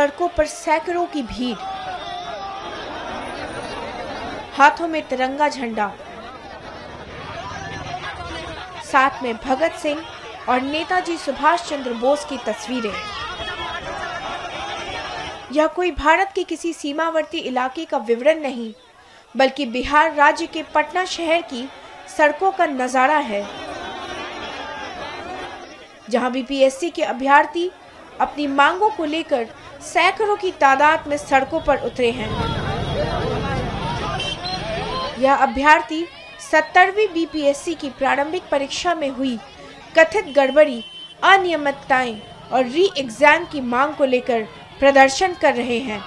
सड़कों पर सैकड़ों की भीड़, हाथों में तिरंगा झंडा, साथ में भगत सिंह और नेताजी सुभाष चंद्र बोस की तस्वीरें। यह कोई भारत के किसी सीमावर्ती इलाके का विवरण नहीं, बल्कि बिहार राज्य के पटना शहर की सड़कों का नजारा है, जहां बीपीएससी के अभ्यर्थी अपनी मांगों को लेकर सैकड़ों की तादाद में सड़कों पर उतरे हैं। यह अभ्यर्थी 70वीं बीपीएससी की प्रारंभिक परीक्षा में हुई कथित गड़बड़ी, अनियमितताएं और री एग्जाम की मांग को लेकर प्रदर्शन कर रहे हैं।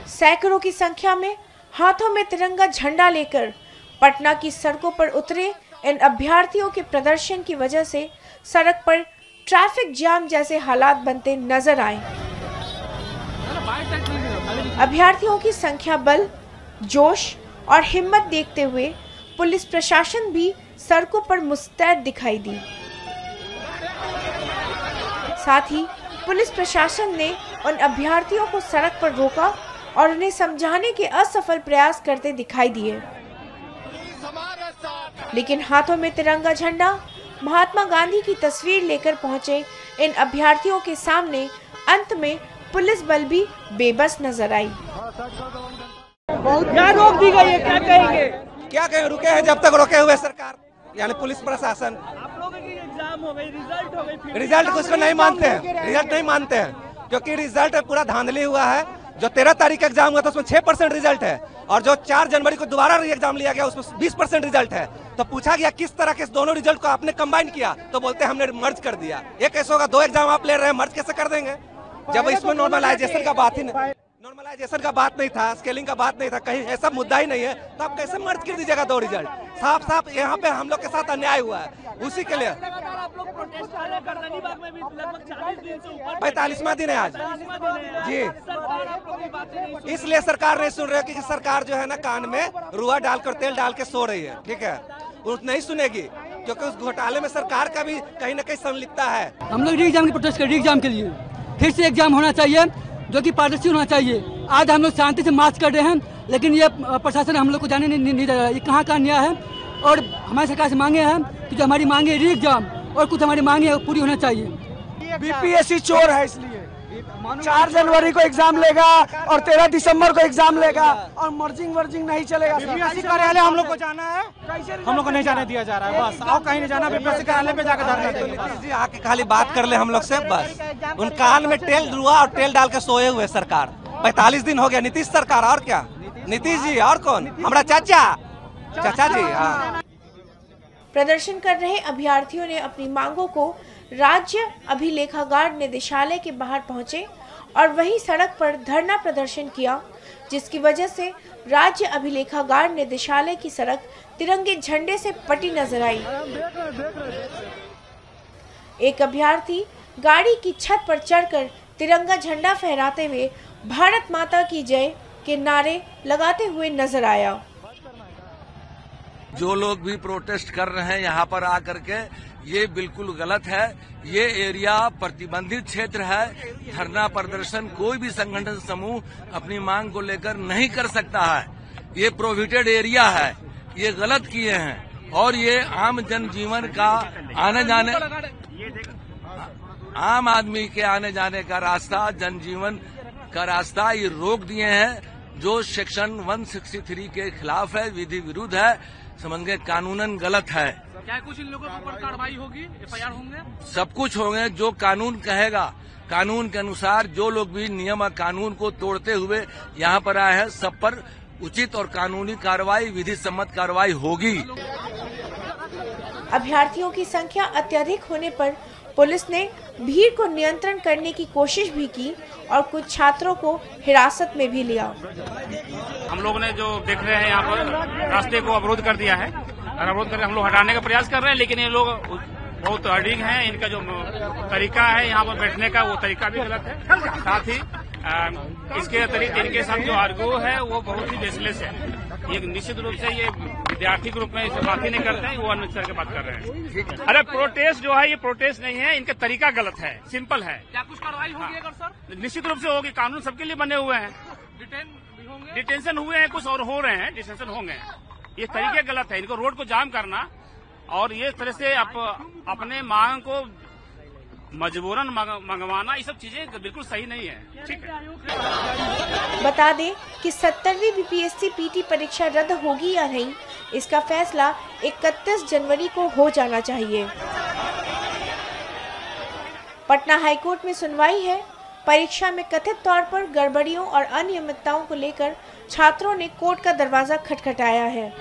सैकड़ों की संख्या में हाथों में तिरंगा झंडा लेकर पटना की सड़कों पर उतरे इन अभ्यर्थियों के प्रदर्शन की वजह से सड़क पर ट्रैफिक जाम जैसे हालात बनते नजर आए। अभ्यर्थियों की संख्या बल, जोश और हिम्मत देखते हुए पुलिस प्रशासन भी सड़कों पर मुस्तैद दिखाई दी। साथ ही पुलिस प्रशासन ने उन अभ्यर्थियों को सड़क पर रोका और उन्हें समझाने के असफल प्रयास करते दिखाई दिए। लेकिन हाथों में तिरंगा झंडा, महात्मा गांधी की तस्वीर लेकर पहुंचे इन अभ्यर्थियों के सामने अंत में पुलिस बल भी बेबस नजर आई। क्या रोक दी गई है, क्या कहेंगे? क्या कहें, रुके हैं जब तक रोके हुए सरकार यानी पुलिस प्रशासन। आप लोगों की एग्जाम हो गई, रिजल्ट हो गई, रिजल्ट को उसको नहीं मानते हैं, रिजल्ट नहीं मानते हैं, क्योंकि रिजल्ट पूरा धांधली हुआ है। जो 13 तारीख एग्जाम हुआ था उसमें 6% रिजल्ट है, और जो 4 जनवरी को दोबारा एग्जाम लिया गया उसमें 20% रिजल्ट है। तो पूछा गया किस तरह के दोनों रिजल्ट को आपने कंबाइन किया, तो बोलते हैं हमने मर्ज कर दिया। ये कैसे होगा? 2 एग्जाम आप ले रहे हैं, मर्ज कैसे कर देंगे? जब इसमें नॉर्मलाइजेशन का बात ही नहीं, नॉर्मलाइजेशन का बात नहीं था, स्केलिंग का बात नहीं था, कहीं ऐसा मुद्दा ही नहीं है, तो आप कैसे मर्ज कर दीजिएगा 2 रिजल्ट? साफ साफ यहाँ पे हम लोग के साथ अन्याय हुआ है। उसी के लिए 45वां दिन है आज जी। इसलिए सरकार नहीं सुन रही, क्योंकि सरकार जो है ना कान में रुआ डालकर तेल डाल के सो रही है। ठीक है, वो नहीं सुनेगी, क्योंकि उस घोटाले में सरकार का भी कहीं ना कहीं संलिप्तता है। हम लोग री एग्जाम की प्रोटेस्ट कर, री एग्जाम के लिए फिर से एग्जाम होना चाहिए, जो कि पारदर्शी होना चाहिए। आज हम लोग शांति से मार्च कर रहे हैं, लेकिन ये प्रशासन हम लोग को जाने नहीं दे रहा है। ये कहाँ का अन्याय है? और हमारी सरकार से मांगे हैं कि जो हमारी मांगे री एग्जाम और कुछ हमारी मांगे पूरी होना चाहिए। बीपीएससी चोर है, इसलिए 4 जनवरी को एग्जाम लेगा और 13 दिसंबर को एग्जाम लेगा, और मर्जिंग वर्जिंग नहीं चलेगा। बीपीएससी कार्यालय हम लोग को जाना है, हम लोग को नहीं जाने दिया जा रहा है। बस आओ, कहीं नहीं जाना, बीपीएससी कार्यालय पे जाकर धरना देंगे। आके खाली बात कर ले हम लोग से, बस उन कान में तेल रुआ और तेल डाल के सोए हुए सरकार। 45 दिन हो गया नीतीश सरकार, और क्या नीतीश जी और कौन? हमारा चाचा जी। हाँ। प्रदर्शन कर रहे अभ्यर्थियों ने अपनी मांगों को राज्य अभिलेखागार निदेशालय के बाहर पहुंचे और वहीं सड़क पर धरना प्रदर्शन किया, जिसकी वजह से राज्य अभिलेखागार निदेशालय की सड़क तिरंगे झंडे से पटी नजर आई। एक अभ्यर्थी गाड़ी की छत पर चढ़कर तिरंगा झंडा फहराते हुए भारत माता की जय के नारे लगाते हुए नजर आया। जो लोग भी प्रोटेस्ट कर रहे हैं यहाँ पर आकर के, ये बिल्कुल गलत है। ये एरिया प्रतिबंधित क्षेत्र है। धरना प्रदर्शन कोई भी संगठन समूह अपनी मांग को लेकर नहीं कर सकता है। ये प्रोहिबिटेड एरिया है, ये गलत किए हैं, और ये आम जनजीवन का आने जाने, आम आदमी के आने जाने का रास्ता, जनजीवन का रास्ता ये रोक दिए हैं, जो सेक्शन 163 के खिलाफ है, विधि विरुद्ध है, समझे कानूनन गलत है। क्या कुछ इन लोगों पर कार्रवाई होगी, एफआईआर होंगे? सब कुछ होंगे, जो कानून कहेगा, कानून के अनुसार जो लोग भी नियम और कानून को तोड़ते हुए यहाँ पर आए हैं, सब पर उचित और कानूनी कार्रवाई, विधि सम्मत कार्रवाई होगी। अभ्यर्थियों की संख्या अत्यधिक होने पर पुलिस ने भीड़ को नियंत्रण करने की कोशिश भी की और कुछ छात्रों को हिरासत में भी लिया। हम लोग ने जो देख रहे हैं यहाँ पर रास्ते को अवरोध कर दिया है, और अवरोध करके हम लोग हटाने का प्रयास कर रहे हैं, लेकिन ये लोग बहुत अडिग हैं। इनका जो तरीका है यहाँ पर बैठने का, वो तरीका भी गलत है। साथ ही इसके अतिरिक्त इनके साथ जो आर्गू है वो बहुत ही बेसलेस है। ये निश्चित रूप से ये विद्यार्थी ग्रुप में इसे बात ही नहीं करते हैं, वो अननेसेसरी की बात कर रहे हैं। अरे प्रोटेस्ट जो है ये प्रोटेस्ट नहीं है, इनका तरीका गलत है, सिंपल है। क्या कुछ कार्रवाई होगी अगर सर? निश्चित रूप से होगी, कानून सबके लिए बने हुए हैं। डिटेंशन हुए हैं कुछ और हो रहे हैं, डिटेंशन होंगे। ये तरीके गलत है, इनको रोड को जाम करना और ये तरह से अपने मांग को मजबूरन मंगवाना, ये सब चीजें बिल्कुल सही नहीं है। ठीक है, बता दें कि 70वीं बीपीएससी पीटी परीक्षा रद्द होगी या नहीं, इसका फैसला 31 जनवरी को हो जाना चाहिए। पटना हाईकोर्ट में सुनवाई है। परीक्षा में कथित तौर पर गड़बड़ियों और अनियमितताओं को लेकर छात्रों ने कोर्ट का दरवाजा खटखटाया है।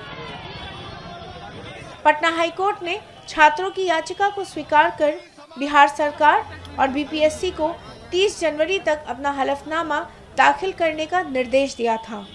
पटना हाईकोर्ट ने छात्रों की याचिका को स्वीकार कर बिहार सरकार और बीपीएससी को 30 जनवरी तक अपना हलफनामा दाखिल करने का निर्देश दिया था।